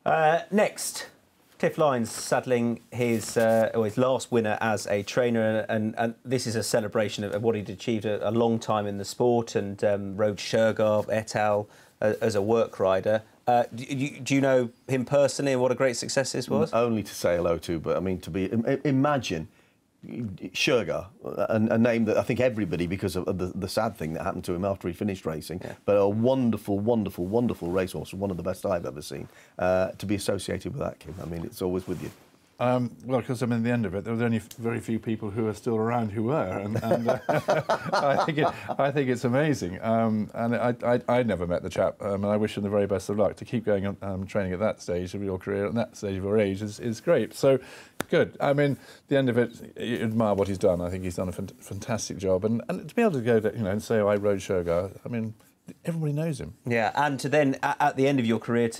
Next, Cliff Lyons saddling his last winner as a trainer, and this is a celebration of what he'd achieved a long time in the sport, and rode Shergar et al. As a work rider. Do you know him personally and what a great success this was? Only to say hello to, but I mean, imagine Shergar, a name that I think everybody, because of the sad thing that happened to him after he finished racing, but a wonderful, wonderful, wonderful racehorse, one of the best I've ever seen, to be associated with that, Kim. I mean, it's always with you. Well, because I mean, at the end of it, there was only very few people who are still around who were, and I think it's amazing. And I never met the chap, and I wish him the very best of luck. To keep going on training at that stage of your career, at that stage of your age, is great. So, good. I mean, at the end of it, you admire what he's done. I think he's done a fantastic job, and to be able to go, and say, oh, I rode Shergar. I mean, everybody knows him. Yeah, and to then, at the end of your career,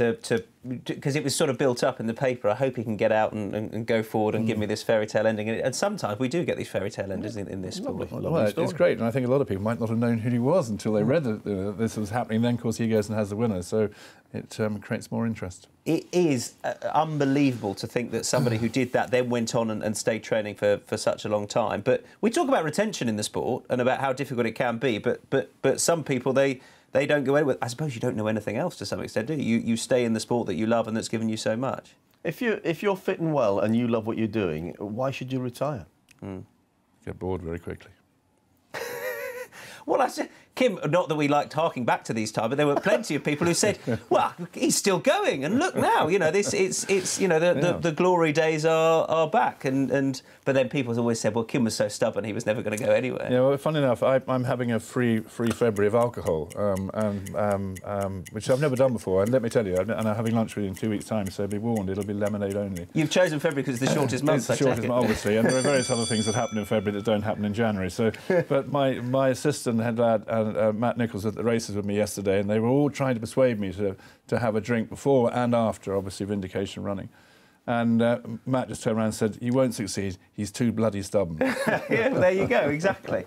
because it was sort of built up in the paper, I hope he can get out and go forward and give me this fairy tale ending. And sometimes we do get these fairy tale endings in this sport. Well, it's great, and I think a lot of people might not have known who he was until they read that this was happening. Then, of course, he goes and has the winner, so it creates more interest. It is unbelievable to think that somebody who did that then went on and stayed training for such a long time. But we talk about retention in the sport and about how difficult it can be, but some people, they don't go anywhere. I suppose you don't know anything else to some extent, do you? You stay in the sport that you love and that's given you so much. If you're fit and well and you love what you're doing, why should you retire? Get bored very quickly. Well, Kim, not that we liked harking back to these times, but there were plenty of people who said, "Well, he's still going, and look now, the glory days are back." But then people always said, "Well, Kim was so stubborn, he was never going to go anywhere." Yeah, well, funny enough, I'm having a free February of alcohol, which I've never done before. And let me tell you, and I'm having lunch with you in 2 weeks' time, so be warned, it'll be lemonade only. You've chosen February because it's the shortest month. It's the shortest month, obviously, and there are various other things that happen in February that don't happen in January. So, but my assistant head lad Matt Nichols at the races with me yesterday, and they were all trying to persuade me to have a drink before and after, obviously, Vindication running. And Matt just turned around and said, "You won't succeed. He's too bloody stubborn." Yeah, there you go, exactly.